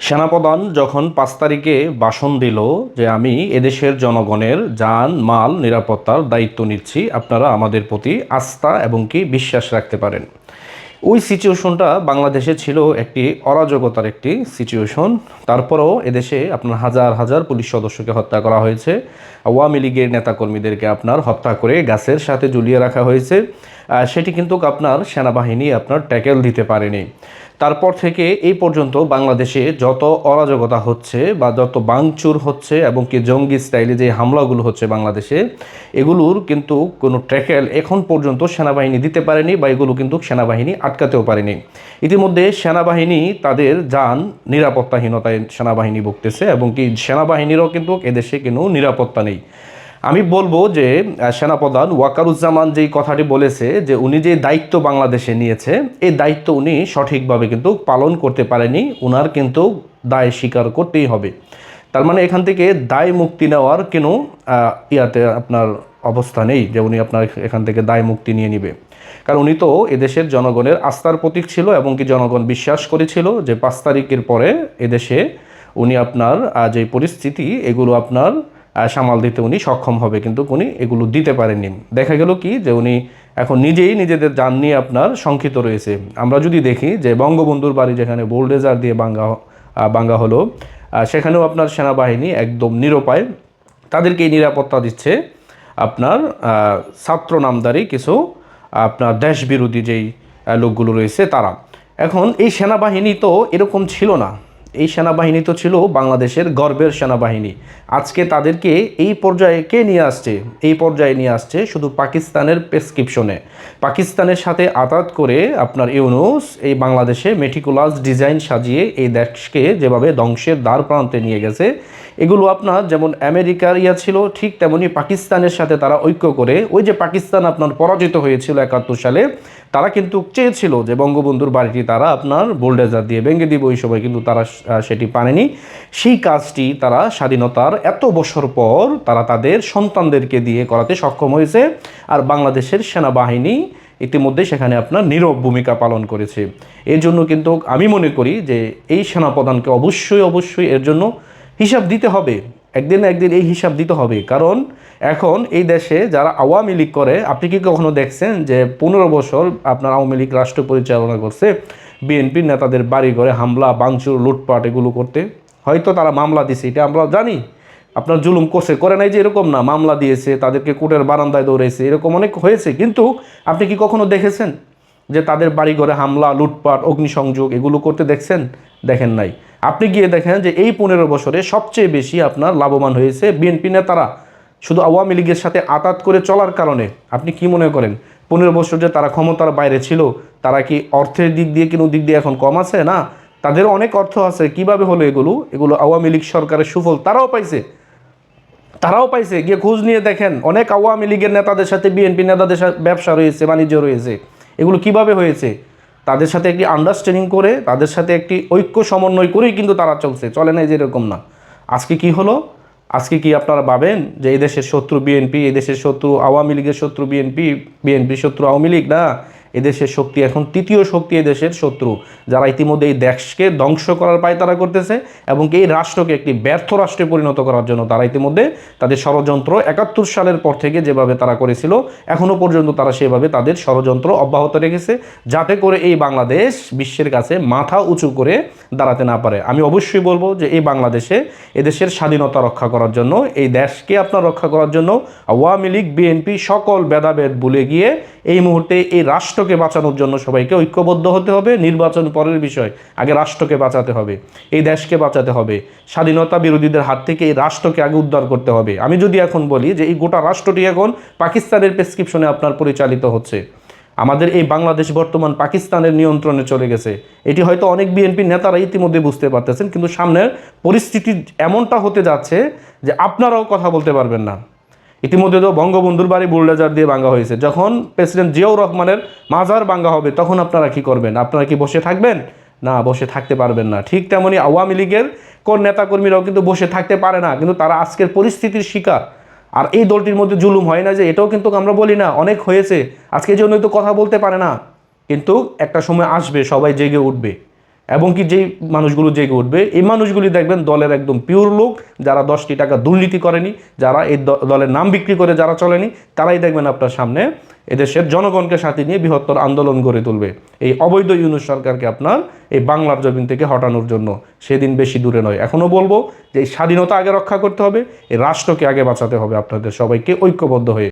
সেনাপ্রধান যখন ৫ তারিখে ভাষণ দিল যে আমি এদেশের জনগণের জান মাল নিরাপত্তার দায়িত্ব নিচ্ছি, আপনারা আমাদের প্রতি আস্থা এবং কি বিশ্বাস রাখতে পারেন। ওই সিচুয়েশনটা বাংলাদেশে ছিল একটি অরাজকতার একটি সিচুয়েশন। তারপরেও এদেশে আপনার হাজার হাজার পুলিশ সদস্যকে হত্যা করা হয়েছে, আওয়ামী লীগের নেতাকর্মীদেরকে আপনার হত্যা করে গাছের সাথে ঝুলিয়ে রাখা হয়েছে। সেটি কিন্তু আপনার সেনাবাহিনী আপনার ট্যাকেল দিতে পারেনি। তারপর থেকে এই পর্যন্ত বাংলাদেশে যত অরাজকতা হচ্ছে বা যত ভাঙচুর হচ্ছে এবং কি জঙ্গি স্টাইলে যে হামলাগুলো হচ্ছে বাংলাদেশে, এগুলোর কিন্তু কোনো ট্র্যাকেল এখন পর্যন্ত সেনাবাহিনী দিতে পারেনি বা এগুলো কিন্তু সেনাবাহিনী আটকাতেও পারেনি। ইতিমধ্যে সেনাবাহিনী তাদের যান নিরাপত্তাহীনতায় সেনাবাহিনী ভুগতেছে এবং কি সেনাবাহিনীরও কিন্তু এদেশে কোনো নিরাপত্তা নেই। আমি বলবো যে সেনাপ্রধান ওয়াকারুজ্জামান যেই কথাটি বলেছে যে উনি যে দায়িত্ব বাংলাদেশে নিয়েছে, এই দায়িত্ব উনি সঠিকভাবে কিন্তু পালন করতে পারেনি। উনার কিন্তু দায় স্বীকার করতেই হবে। তার মানে এখান থেকে দায় মুক্তি নেওয়ার কোনো ইয়াতে আপনার অবস্থা নেই যে উনি আপনার এখান থেকে দায় মুক্তি নিয়ে নিবে। কারণ উনি তো এদেশের জনগণের আস্থার প্রতীক ছিল এবং কি জনগণ বিশ্বাস করেছিল যে ৫ তারিখের পরে এদেশে উনি আপনার যে পরিস্থিতি এগুলো আপনার সামাল দিতে উনি সক্ষম হবে, কিন্তু উনি এগুলো দিতে পারেননি। দেখা গেল কি যে উনি এখন নিজেই নিজেদের যান নিয়ে আপনার শঙ্কিত রয়েছে। আমরা যদি দেখি যে বঙ্গবন্ধুর বাড়ি যেখানে বোলডেজার দিয়ে বাঙ্গা হলো, সেখানেও আপনার সেনাবাহিনী একদম নিরুপায়, তাদেরকেই নিরাপত্তা দিচ্ছে আপনার ছাত্র নামধারী কিছু আপনার দেশবিরোধী যেই লোকগুলো রয়েছে তারা। এখন এই সেনাবাহিনী তো এরকম ছিল না। এই সেনাবাহিনী তো ছিল বাংলাদেশের গর্বের সেনাবাহিনী। আজকে তাদেরকে এই পর্যায়ে কে নিয়ে আসছে? এই পর্যায়ে নিয়ে আসছে শুধু পাকিস্তানের প্রেসক্রিপশনে, পাকিস্তানের সাথে আতাত করে আপনার ইউনূস এই বাংলাদেশে মেটিকুলাস ডিজাইন সাজিয়ে এই দেশকে যেভাবে ধ্বংসের দ্বার প্রান্তে নিয়ে গেছে, এগুলো আপনার যেমন আমেরিকার ছিল, ঠিক তেমনি পাকিস্তানের সাথে তারা ঐক্য করে, ওই যে পাকিস্তান আপনার পরাজিত হয়েছিল ৭১ সালে, তারা কিন্তু চেয়েছিল যে বঙ্গবন্ধুর বাড়িটি তারা আপনার বোল্ডেজার দিয়ে ভেঙে দিবে, ওই সময় কিন্তু তারা সেটি পারেনি। সেই কাজটি তারা স্বাধীনতার এত বছর পর তারা তাদের সন্তানদেরকে দিয়ে করাতে সক্ষম হয়েছে। আর বাংলাদেশের সেনাবাহিনী ইতিমধ্যে সেখানে আপনার নীরব ভূমিকা পালন করেছে। এর জন্য কিন্তু আমি মনে করি যে এই সেনাপ্রধানকে অবশ্যই এর জন্য হিসাব দিতে হবে। একদিন না একদিন এই হিসাব দিতে হবে। কারণ এখন এই দেশে যারা আওয়ামী লীগ করে, আপনি কি কখনো দেখছেন যে ১৫ বছর আপনার আওয়ামী লীগ রাষ্ট্র পরিচালনা করছে, বিএনপির নেতাদের বাড়ি ঘরে হামলা ভাঙচুর লুটপাট এগুলো করতে? হয়তো তারা মামলা দিছে, এটা আমরা জানি। আপনার জুলুম করছে, করে নাই যে এরকম না, মামলা দিয়েছে, তাদেরকে কোর্টের বারান্দায় দৌড়েছে, এরকম অনেক হয়েছে। কিন্তু আপনি কি কখনো দেখেছেন যে তাদের বাড়ি ঘরে হামলা লুটপাট অগ্নিসংযোগ এগুলো করতে দেখছেন? দেখেন নাই। আপনি গিয়ে দেখেন যে এই ১৫ বছরে সবচেয়ে বেশি আপনার লাভবান হয়েছে বিএনপি নেতারা, শুধু আওয়ামী লীগের সাথে আতাত করে চলার কারণে। আপনি কি মনে করেন ১৫ বছর যে তারা ক্ষমতার বাইরে ছিল, তারা কি অর্থের দিক দিয়ে কোনো দিক দিয়ে এখন কম আছে? না, তাদের অনেক অর্থ আছে। কিভাবে হলো এগুলো আওয়ামী লীগ সরকারের সুফল তারাও পাইছে। গিয়ে খোঁজ নিয়ে দেখেন, অনেক আওয়ামী লীগের নেতাদের সাথে বিএনপি নেতাদের সাথে ব্যবসা রয়েছে, বাণিজ্য রয়েছে। এগুলো কিভাবে হয়েছে? তাদের সাথে একটি আন্ডারস্ট্যান্ডিং করে, তাদের সাথে একটি ঐক্য সমন্বয় করেই কিন্তু তারা চলে নাই যে এরকম না। আজকে কি হলো? আজকে কি আপনারা ভাবেন যে এই দেশের শত্রু বিএনপি, এই দেশের শত্রু আওয়ামী লীগের শত্রু বিএনপি, বিএনপির শত্রু আওয়ামী লীগ? না, এদেশের শক্তি এখন তৃতীয় শক্তি এদেশের শত্রু, যারা ইতিমধ্যে এই দেশকে ধ্বংস করার পায়তারা করতেছে এবং এই রাষ্ট্রকে একটি ব্যর্থ রাষ্ট্রে পরিণত করার জন্য তারা ইতিমধ্যে তাদের ষড়যন্ত্র ৭১ সালের পর থেকে যেভাবে তারা করেছিল, এখনও পর্যন্ত তারা সেভাবে তাদের ষড়যন্ত্র অব্যাহত রেখেছে, যাতে করে এই বাংলাদেশ বিশ্বের কাছে মাথা উঁচু করে দাঁড়াতে না পারে। আমি অবশ্যই বলবো যে এই বাংলাদেশে এদেশের স্বাধীনতা রক্ষা করার জন্য, এই দেশকে আপনার রক্ষা করার জন্য আওয়ামী লীগ বিএনপি সকল ভেদাভেদ ভুলে গিয়ে এই মুহূর্তে এই রাষ্ট্রকে বাঁচানোর জন্য সবাইকে ঐক্যবদ্ধ হতে হবে। নির্বাচন পরের বিষয়, আগে রাষ্ট্রকে বাঁচাতে হবে, এই দেশকে বাঁচাতে হবে। স্বাধীনতা বিরোধীদের হাত থেকে এই রাষ্ট্রকে আগে উদ্ধার করতে হবে। আমি যদি এখন বলি যে এই গোটা রাষ্ট্রটি এখন পাকিস্তানের প্রেসক্রিপশনে আপনার পরিচালিত হচ্ছে, আমাদের এই বাংলাদেশ বর্তমান পাকিস্তানের নিয়ন্ত্রণে চলে গেছে, এটি হয়তো অনেক বিএনপি নেতারা ইতিমধ্যে বুঝতে পারতেছেন, কিন্তু সামনের পরিস্থিতি এমনটা হতে যাচ্ছে যে আপনারাও কথা বলতে পারবেন না। ইতিমধ্যে তো বঙ্গবন্ধুর বাড়ি বুলডোজার দিয়ে ভাঙা হয়েছে, যখন প্রেসিডেন্ট জিয়াউর রহমানের মাজার ভাঙা হবে তখন আপনারা কি করবেন? আপনারা কি বসে থাকবেন? না, বসে থাকতে পারবেন না। ঠিক তেমনি আওয়ামী লীগের কোন নেতাকর্মীরাও কিন্তু বসে থাকতে পারে না, কিন্তু তারা আজকের পরিস্থিতির শিকার। আর এই দলটির মধ্যে জুলুম হয় না যে, এটাও কিন্তু আমরা বলি না, অনেক হয়েছে। আজকে জন্যই তো কথা বলতে পারে না, কিন্তু একটা সময় আসবে সবাই জেগে উঠবে। এবং কি যেই মানুষগুলো জেগে উঠবে, এই মানুষগুলি দেখবেন দলের একদম পিওর লোক, যারা 10টি টাকা দুর্নীতি করেনি, যারা এই দলের নাম বিক্রি করে যারা চলেনি, তারাই দেখবেন আপনার সামনে এদেশের জনগণকে সাথে নিয়ে বৃহত্তর আন্দোলন গড়ে তুলবে এই অবৈধ ইউনূস সরকারকে আপনার এই বাংলার জমিন থেকে হটানোর জন্য। সেদিন বেশি দূরে নয়। এখনও বলবো যে এই স্বাধীনতা আগে রক্ষা করতে হবে, এই রাষ্ট্রকে আগে বাঁচাতে হবে, আপনাদের সবাইকে ঐক্যবদ্ধ হয়ে।